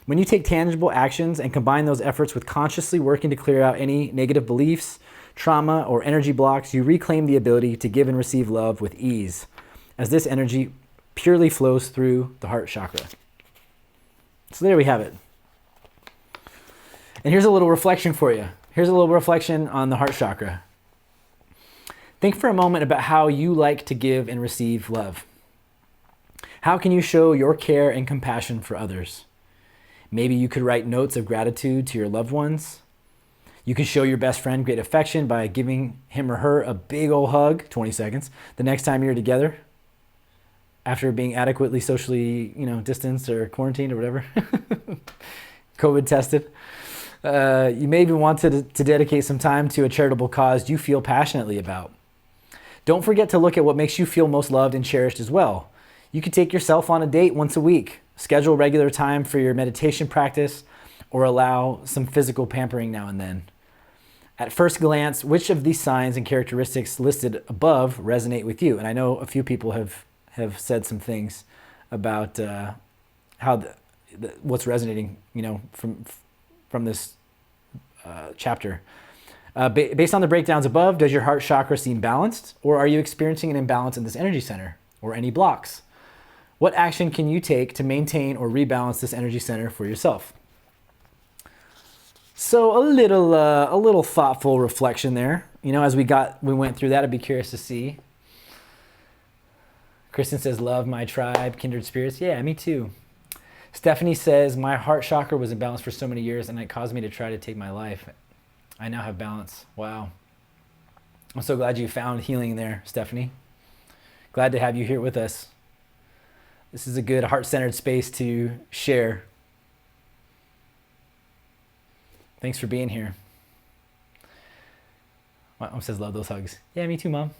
When you take tangible actions and combine those efforts with consciously working to clear out any negative beliefs, trauma, or energy blocks, you reclaim the ability to give and receive love with ease, as this energy purely flows through the heart chakra. So there we have it. And here's a little reflection for you. Here's a little reflection on the heart chakra. Think for a moment about how you like to give and receive love. How can you show your care and compassion for others? Maybe you could write notes of gratitude to your loved ones. You can show your best friend great affection by giving him or her a big old hug, 20 seconds, the next time you're together after being adequately socially, distanced or quarantined or whatever, COVID tested. You may even want to dedicate some time to a charitable cause you feel passionately about. Don't forget to look at what makes you feel most loved and cherished as well. You can take yourself on a date once a week, schedule regular time for your meditation practice, or allow some physical pampering now and then. At first glance, which of these signs and characteristics listed above resonate with you? And I know a few people have said some things about how what's resonating, from this chapter. Based on the breakdowns above, does your heart chakra seem balanced, or are you experiencing an imbalance in this energy center or any blocks? What action can you take to maintain or rebalance this energy center for yourself? So a little thoughtful reflection there. As we went through that, I'd be curious to see. Kristen says, love my tribe, kindred spirits. Yeah, me too. Stephanie says, my heart chakra was imbalanced for so many years and it caused me to try to take my life. I now have balance. Wow. I'm so glad you found healing there, Stephanie. Glad to have you here with us. This is a good heart-centered space to share. Thanks for being here. My mom says, love those hugs. Yeah, me too, Mom.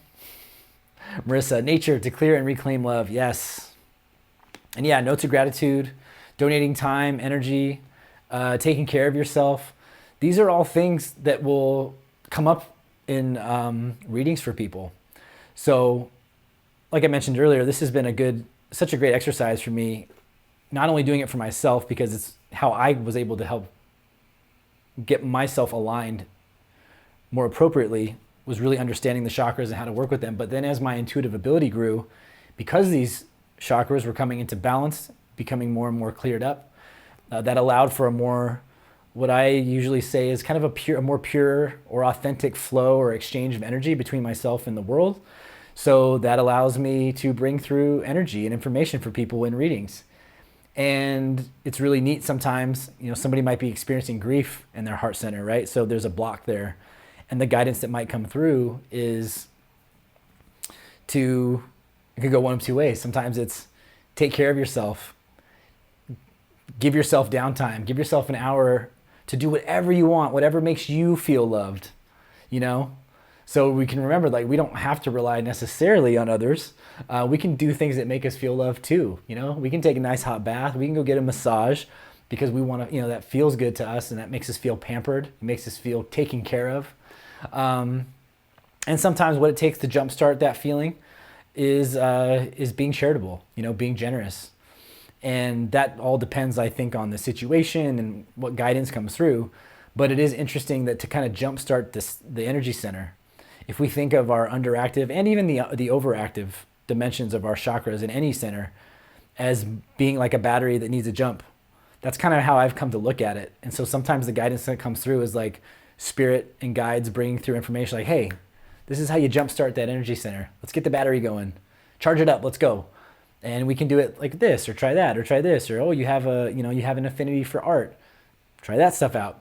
Marissa, nature to clear and reclaim love. Yes. And yeah, notes of gratitude, donating time, energy, taking care of yourself. These are all things that will come up in readings for people. So like I mentioned earlier, this has been such a great exercise for me, not only doing it for myself because it's how I was able to help get myself aligned more appropriately, was really understanding the chakras and how to work with them. But then as my intuitive ability grew, because these chakras were coming into balance, becoming more and more cleared up, that allowed for a more, what I usually say is kind of a more pure or authentic flow or exchange of energy between myself and the world. So that allows me to bring through energy and information for people in readings. And it's really neat sometimes, somebody might be experiencing grief in their heart center, right? So there's a block there. And the guidance that might come through is it could go one of two ways. Sometimes it's take care of yourself, give yourself downtime, give yourself an hour to do whatever you want, whatever makes you feel loved, So we can remember, we don't have to rely necessarily on others. We can do things that make us feel loved too. We can take a nice hot bath. We can go get a massage because we want to, that feels good to us and that makes us feel pampered. It makes us feel taken care of. And sometimes what it takes to jumpstart that feeling is being charitable, being generous. And that all depends, I think, on the situation and what guidance comes through. But it is interesting that to kind of jumpstart the energy center, if we think of our underactive and even the overactive dimensions of our chakras in any center as being like a battery that needs a jump, that's kind of how I've come to look at it. And so sometimes the guidance that comes through is like spirit and guides bringing through information like, hey, this is how you jumpstart that energy center. Let's get the battery going. Charge it up. Let's go. And we can do it like this, or try that, or try this, or, oh, you have an affinity for art. Try that stuff out,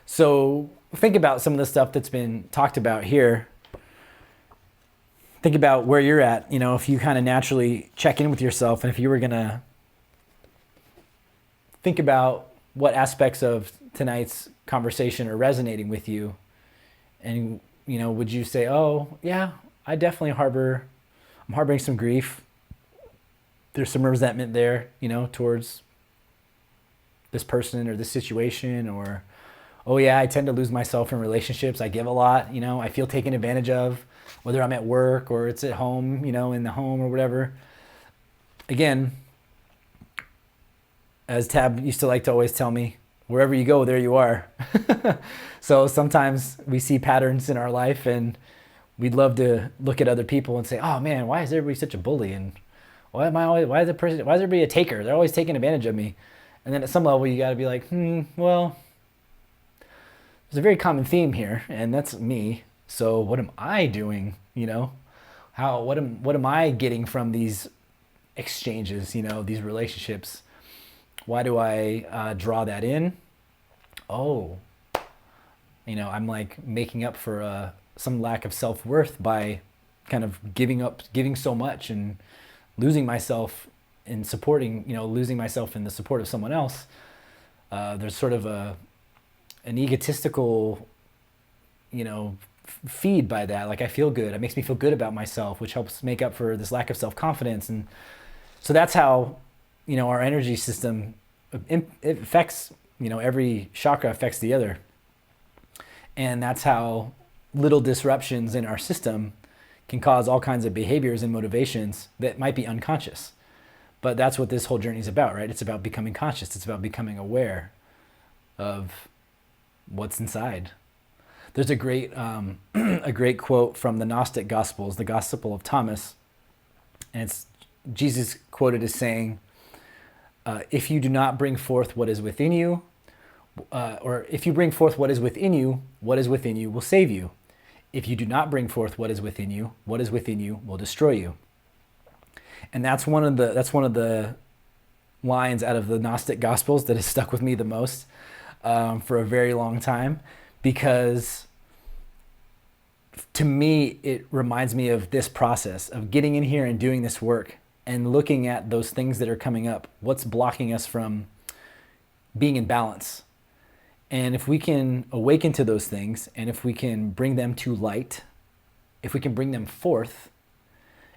So think about some of the stuff that's been talked about here. Think about where you're at, if you kind of naturally check in with yourself, and if you were going to think about what aspects of tonight's conversation are resonating with you. And, would you say, oh, yeah, I'm harboring some grief. there's some resentment there, towards this person or this situation, or, oh yeah, I tend to lose myself in relationships. I give a lot, I feel taken advantage of, whether I'm at work or it's at home, in the home or whatever. Again, as Tab used to like to always tell me, wherever you go, there you are. So sometimes we see patterns in our life and we'd love to look at other people and say, oh man, why is everybody such a bully? And why is everybody a taker? They're always taking advantage of me. And then at some level you got to be like, well, there's a very common theme here, and that's me. So what am I doing? What am I getting from these exchanges, these relationships? Why do I draw that in? Oh, I'm like making up for some lack of self-worth by kind of giving so much and losing myself in supporting, losing myself in the support of someone else. There's sort of an egotistical, feed by that. Like I feel good. It makes me feel good about myself, which helps make up for this lack of self-confidence. And so that's how, our energy system, it affects, every chakra affects the other. And that's how little disruptions in our system can cause all kinds of behaviors and motivations that might be unconscious. But that's what this whole journey is about, right? It's about becoming conscious. It's about becoming aware of what's inside. There's a great quote from the Gnostic Gospels, the Gospel of Thomas, and it's Jesus quoted as saying, if you do not bring forth what is within you, or if you bring forth what is within you will save you. If you do not bring forth what is within you will destroy you. And that's one of the lines out of the Gnostic Gospels that has stuck with me the most for a very long time, because to me it reminds me of this process of getting in here and doing this work and looking at those things that are coming up. What's blocking us from being in balance? And if we can awaken to those things, and if we can bring them to light, if we can bring them forth,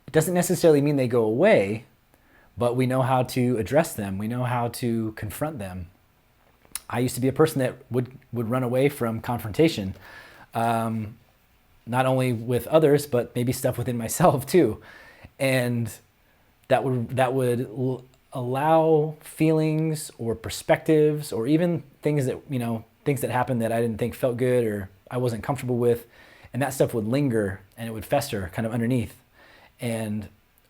it doesn't necessarily mean they go away, but we know how to address them. We know how to confront them. I used to be a person that would run away from confrontation, not only with others, but maybe stuff within myself too. And that would allow feelings or perspectives or even things that happened that I didn't think felt good or I wasn't comfortable with, and that stuff would linger and it would fester kind of underneath. And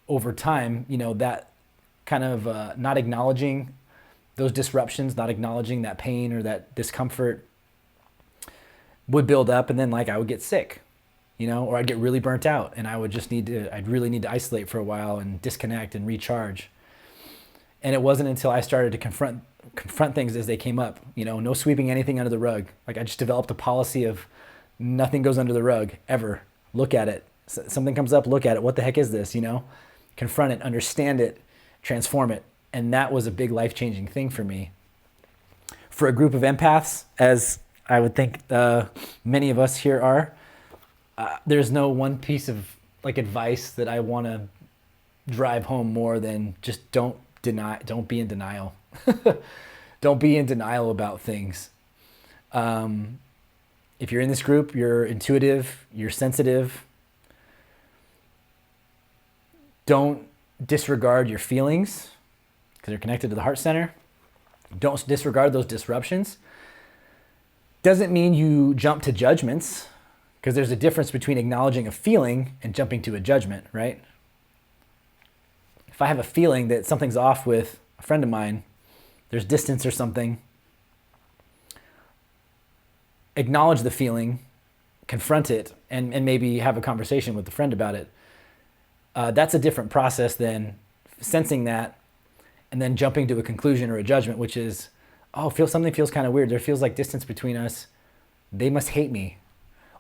over time, that kind of not acknowledging those disruptions, not acknowledging that pain or that discomfort would build up, and then I would get sick, or I'd get really burnt out, and I'd really need to isolate for a while and disconnect and recharge. And it wasn't until I started to confront things as they came up, no sweeping anything under the rug. I just developed a policy of nothing goes under the rug ever. Look at it. Something comes up, look at it. What the heck is this? Confront it, understand it, transform it. And that was a big life-changing thing for me. For a group of empaths, as I would think many of us here are, there's no one piece of advice that I want to drive home more than just don't be in denial. Don't be in denial about things. If you're in this group, you're intuitive, you're sensitive. Don't disregard your feelings because they're connected to the heart center. Don't disregard those disruptions. Doesn't mean you jump to judgments, because there's a difference between acknowledging a feeling and jumping to a judgment, right? If I have a feeling that something's off with a friend of mine, there's distance or something, acknowledge the feeling, confront it, and maybe have a conversation with the friend about it. That's a different process than sensing that and then jumping to a conclusion or a judgment, which is, something feels kind of weird. There feels like distance between us. They must hate me.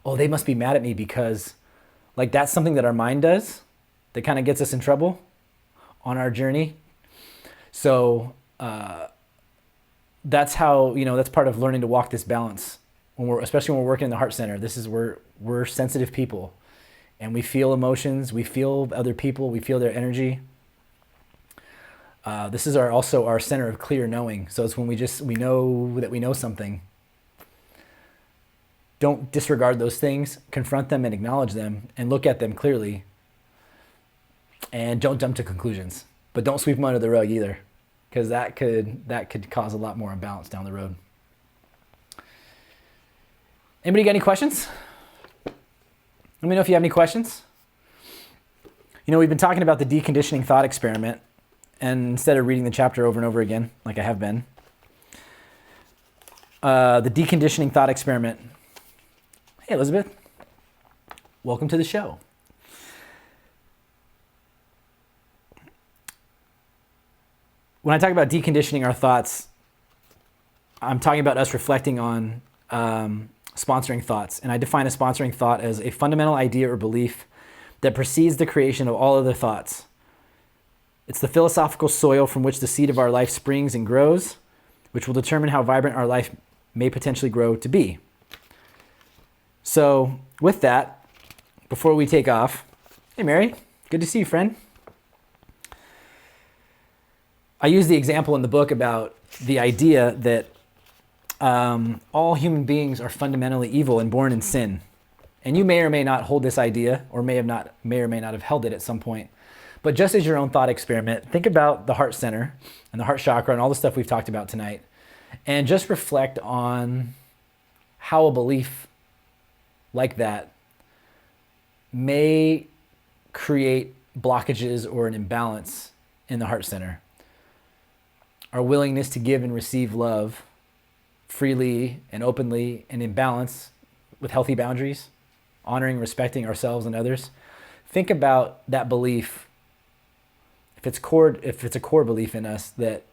Oh, they must be mad at me because, that's something that our mind does that kind of gets us in trouble on our journey. So that's how, that's part of learning to walk this balance. Especially when we're working in the heart center. This is where we're sensitive people, and we feel emotions, we feel other people, we feel their energy. This is also our center of clear knowing. So it's when we know that we know something. Don't disregard those things, confront them and acknowledge them and look at them clearly. And don't jump to conclusions, but don't sweep them under the rug either, because that could cause a lot more imbalance down the road. Anybody got any questions? Let me know if you have any questions. We've been talking about the deconditioning thought experiment, and instead of reading the chapter over and over again, like I have been, the deconditioning thought experiment. Hey, Elizabeth. Welcome to the show. When I talk about deconditioning our thoughts, I'm talking about us reflecting on sponsoring thoughts. And I define a sponsoring thought as a fundamental idea or belief that precedes the creation of all other thoughts. It's the philosophical soil from which the seed of our life springs and grows, which will determine how vibrant our life may potentially grow to be. So with that, before we take off, hey Mary, good to see you, friend. I use the example in the book about the idea that all human beings are fundamentally evil and born in sin. And you may or may not hold this idea, or may or may not have held it at some point. But just as your own thought experiment, think about the heart center and the heart chakra and all the stuff we've talked about tonight. And just reflect on how a belief like that may create blockages or an imbalance in the heart center. Our willingness to give and receive love freely and openly and in balance with healthy boundaries, honoring, respecting ourselves and others. Think about that belief. If it's a core belief in us that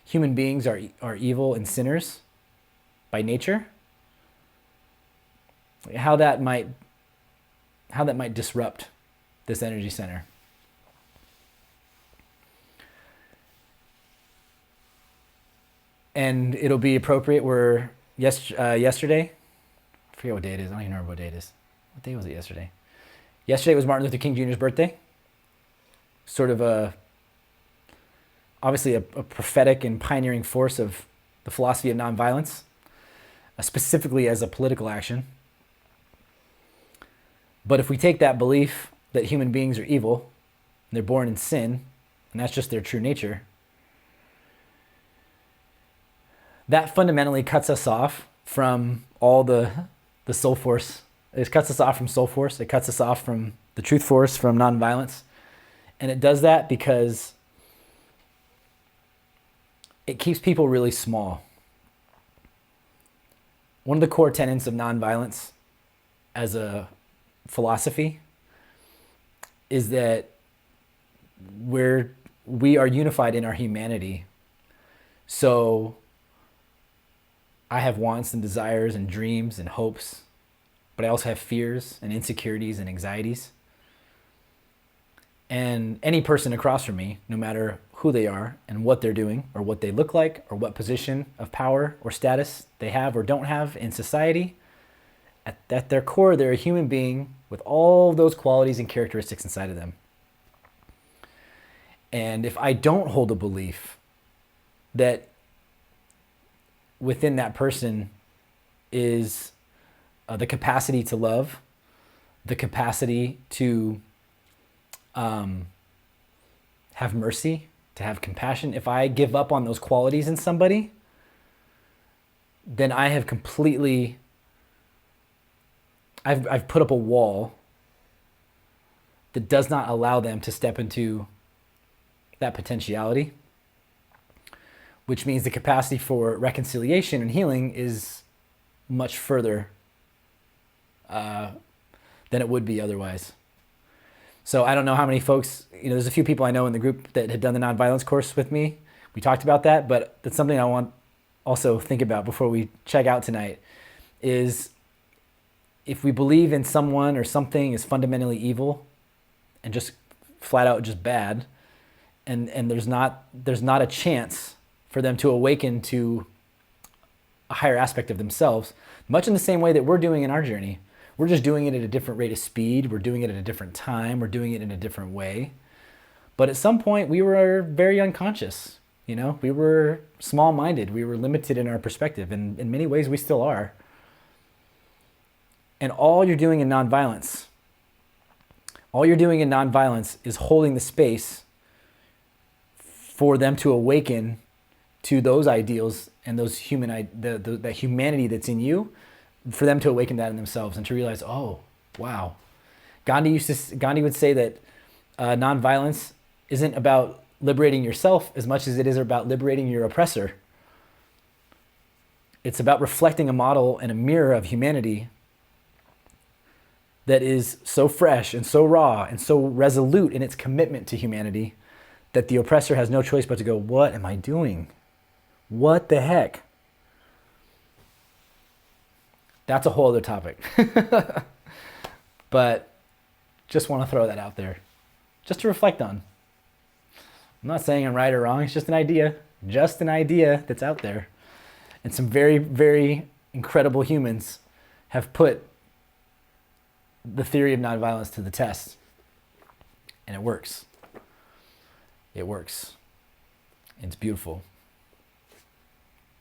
human beings are evil and sinners by nature, how that might disrupt this energy center. And it'll be appropriate where yesterday, I forget what day it is. I don't even remember what day it is. What day was it yesterday? Yesterday was Martin Luther King Jr.'s birthday. Sort of obviously a prophetic and pioneering force of the philosophy of nonviolence, specifically as a political action. But if we take that belief that human beings are evil, and they're born in sin, and that's just their true nature, that fundamentally cuts us off from all the soul force. It cuts us off from soul force. It cuts us off from the truth force, from nonviolence. And it does that because it keeps people really small. One of the core tenets of nonviolence as a philosophy is that we are unified in our humanity. So I have wants and desires and dreams and hopes, but I also have fears and insecurities and anxieties. And any person across from me, no matter who they are and what they're doing or what they look like or what position of power or status they have or don't have in society, at their core, they're a human being with all those qualities and characteristics inside of them. And if I don't hold a belief that within that person is the capacity to love, the capacity to have mercy, to have compassion. If I give up on those qualities in somebody, then I have completely, I've put up a wall that does not allow them to step into that potentiality, which means the capacity for reconciliation and healing is much further than it would be otherwise. So I don't know how many folks, there's a few people I know in the group that had done the nonviolence course with me. We talked about that, but that's something I want also think about before we check out tonight is if we believe in someone or something is fundamentally evil and just flat out just bad, and there's not a chance for them to awaken to a higher aspect of themselves, much in the same way that we're doing in our journey. We're just doing it at a different rate of speed. We're doing it at a different time. We're doing it in a different way. But at some point, we were very unconscious. You know, we were small-minded. We were limited in our perspective. And in many ways, we still are. And all you're doing in nonviolence is holding the space for them to awaken to those ideals and those that humanity that's in you, for them to awaken that in themselves and to realize, oh, wow. Gandhi would say that nonviolence isn't about liberating yourself as much as it is about liberating your oppressor. It's about reflecting a model and a mirror of humanity that is so fresh and so raw and so resolute in its commitment to humanity that the oppressor has no choice but to go, what am I doing? What the heck? That's a whole other topic. But just want to throw that out there, just to reflect on. I'm not saying I'm right or wrong. It's just an idea that's out there. And some very, very incredible humans have put the theory of nonviolence to the test. And it works. It works. It's beautiful.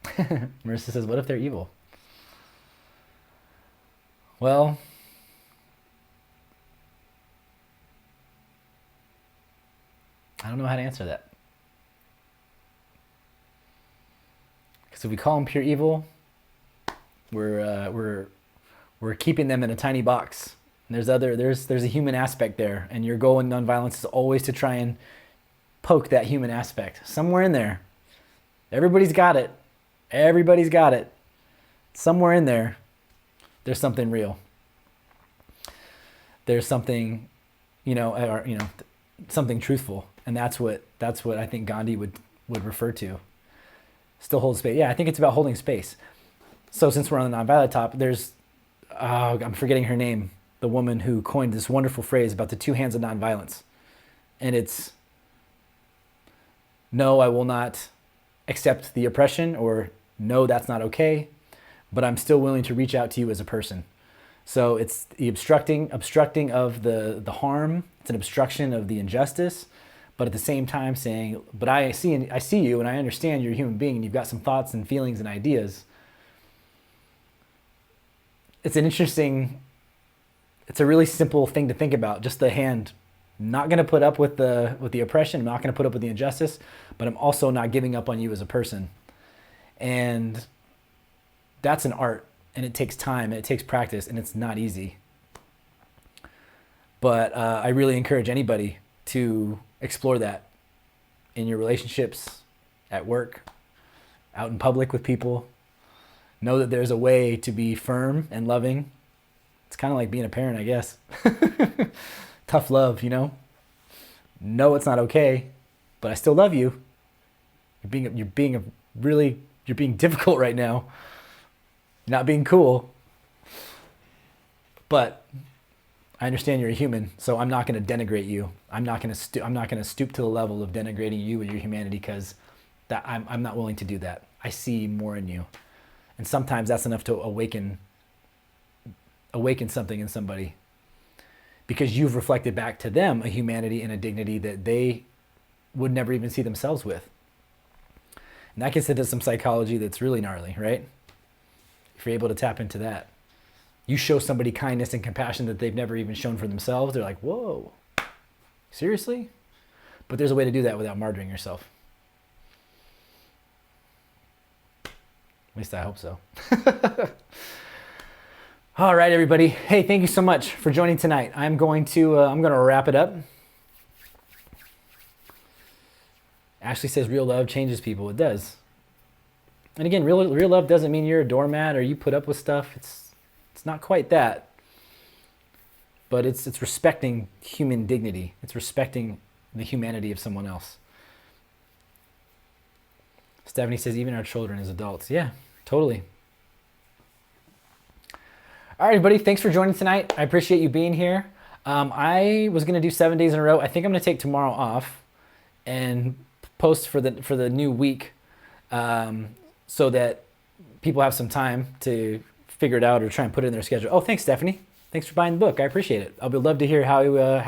Marissa says, what if they're evil? Well, I don't know how to answer that. Because if we call them pure evil, we're keeping them in a tiny box. And there's a human aspect there, and your goal in nonviolence is always to try and poke that human aspect somewhere in there. Everybody's got it. Somewhere in there, there's something real. There's something, something truthful, and that's what I think Gandhi would refer to. Still hold space. Yeah, I think it's about holding space. So since we're on the nonviolent top, there's I'm forgetting her name, the woman who coined this wonderful phrase about the two hands of nonviolence, and it's, no, I will not accept the oppression, or no, that's not okay, but I'm still willing to reach out to you as a person. So it's the obstructing of the harm. It's an obstruction of the injustice, but at the same time saying, but I see you and I understand you're a human being and you've got some thoughts and feelings and ideas. It's a really simple thing to think about. Just the hand. I'm not going to put up with the oppression. I'm not going to put up with the injustice, but I'm also not giving up on you as a person. And that's an art, and it takes time, and it takes practice, and it's not easy. But I really encourage anybody to explore that in your relationships, at work, out in public with people. Know that there's a way to be firm and loving. It's kind of like being a parent, I guess. Tough love, No, it's not okay, but I still love you. You're being difficult right now. You're not being cool. But I understand you're a human, so I'm not going to denigrate you. I'm not going to stoop to the level of denigrating you and your humanity, because I'm not willing to do that. I see more in you. And sometimes that's enough to awaken something in somebody, because you've reflected back to them a humanity and a dignity that they would never even see themselves with. And that gets into some psychology that's really gnarly, right? If you're able to tap into that. You show somebody kindness and compassion that they've never even shown for themselves, they're like, whoa, seriously? But there's a way to do that without martyring yourself. At least I hope so. All right, everybody. Hey, thank you so much for joining tonight. I'm going to wrap it up. Ashley says real love changes people. It does. And again, real love doesn't mean you're a doormat or you put up with stuff. It's not quite that. But it's respecting human dignity. It's respecting the humanity of someone else. Stephanie says even our children as adults. Yeah, totally. All right, everybody, thanks for joining tonight. I appreciate you being here. I was going to do 7 days in a row. I think I'm going to take tomorrow off and post for the new week, so that people have some time to figure it out or try and put it in their schedule. Oh, thanks, Stephanie. Thanks for buying the book. I appreciate it. I would love to hear how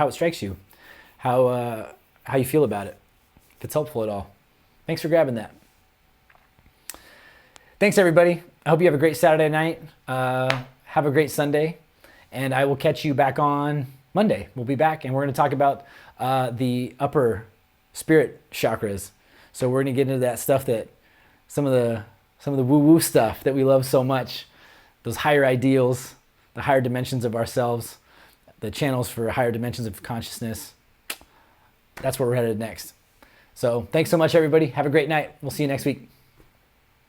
it strikes you, how how you feel about it, if it's helpful at all. Thanks for grabbing that. Thanks, everybody. I hope you have a great Saturday night. Have a great Sunday. And I will catch you back on Monday. We'll be back, and we're going to talk about the upper spirit chakras. So we're going to get into that stuff, that some of the woo-woo stuff that we love so much, those higher ideals, the higher dimensions of ourselves, the channels for higher dimensions of consciousness. That's where we're headed next. So thanks so much, everybody. Have a great night. We'll see you next week.